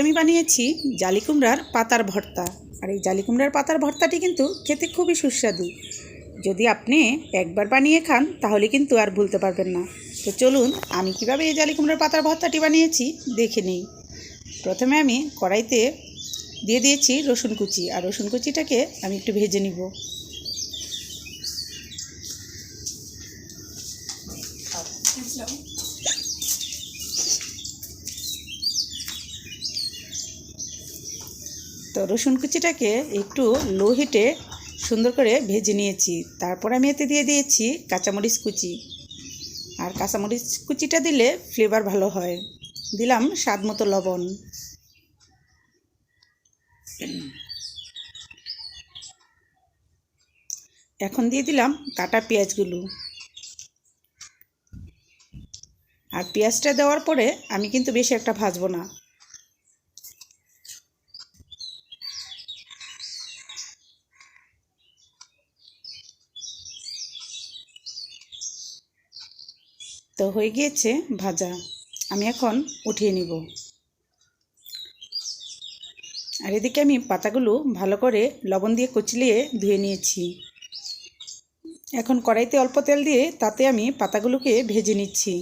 আমি বানিয়েছি জালি কুমড়ার পাতার ভর্তা। আর এই জালি কুমড়ার পাতার ভর্তাটি কিন্তু খেতে খুবই সুস্বাদু। যদি আপনি একবার বানিয়ে খান তাহলে কিন্তু আর ভুলতে পারবেন না। তো চলুন আমি কিভাবে এই জালি কুমড়ার পাতার ভর্তাটি বানিয়েছি দেখে নিই। প্রথমে আমি কড়াইতে দিয়ে দিয়েছি রসুন কুচি, আর রসুন কুচিটাকে আমি একটু ভেজে নিব। তো রসুন কুচিটাকে একটু লো হিটে সুন্দর করে ভেজে নিয়েছি। তারপর আমি এতে দিয়ে দিয়েছি কাঁচামরিচ কুচি, আর কাঁচামরিচ কুচিটা দিলে ফ্লেভার ভালো হয়। দিলাম স্বাদ মতো লবণ। এখন দিয়ে দিলাম কাটা পেঁয়াজগুলো। আর পেঁয়াজটা দেওয়ার পরে আমি কিন্তু বেশি একটা ভাজবো না। তো হয়ে গিয়েছে ভাজা, আমি এখন উঠিয়ে নিব। আর এদিকে আমি পাতাগুলো ভালো করে লবণ দিয়ে কুচলিয়ে ধুয়ে নিয়েছি। এখন কড়াইতে অল্প তেল দিয়ে তাতে আমি পাতাগুলোকে ভেজে নিচ্ছি।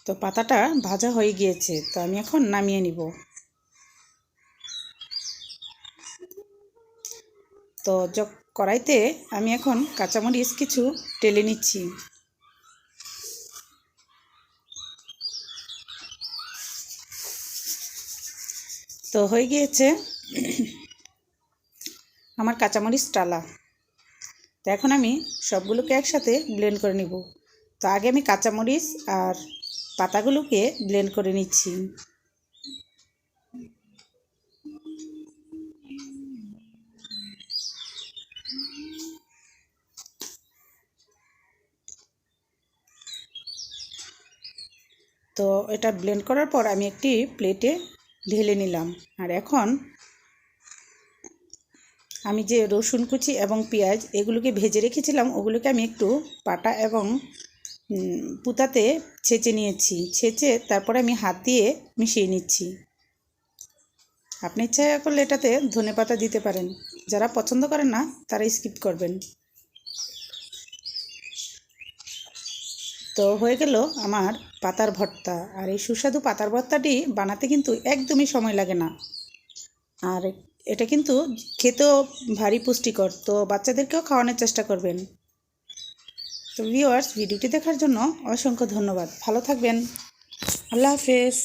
তো পাতাটা ভাজা হয়ে গিয়েছে, তো আমি এখন নামিয়ে নিব। তো কড়াইতে আমি এখন কাঁচামরিচ কিছু টেলে নিচ্ছি। তো হয়ে গিয়েছে আমার কাঁচামরিচ টালা। তো এখন আমি সবগুলোকে একসাথে ব্লেন্ড করে নিব। তো আগে আমি কাঁচামরিচ আর পাতাগুলোকে ব্লেন্ড করে নিচ্ছি। তো এটা ব্লেন্ড করার পর আমি একটি প্লেটে ঢেলে নিলাম। আর এখন আমি যে রসুন কুচি এবং পেঁয়াজ এগুলোকে ভেজে রেখেছিলাম ওগুলোকে আমি একটু পাটা এবং পুতাতে ছেঁচে নিয়েছি। ছেঁচে তারপরে আমি হাত দিয়ে মিশিয়ে নিচ্ছি। আপনি ইচ্ছা করলে এটাতে ধনেপাতা দিতে পারেন, যারা পছন্দ করেন না তারা স্কিপ করবেন। তো হয়ে গেল আমার পাতার ভর্তা। আর এই সুস্বাদু পাতার ভর্তাটি বানাতে কিন্তু একদমই সময় লাগে না, আর এটা কিন্তু খেতেও ভারী পুষ্টিকর। তো বাচ্চাদেরকেও খাওয়ানোর চেষ্টা করবেন। তো ভিউয়ার্স, ভিডিওটি দেখার জন্য অসংখ্য ধন্যবাদ। ভালো থাকবেন। আল্লাহ হাফেজ।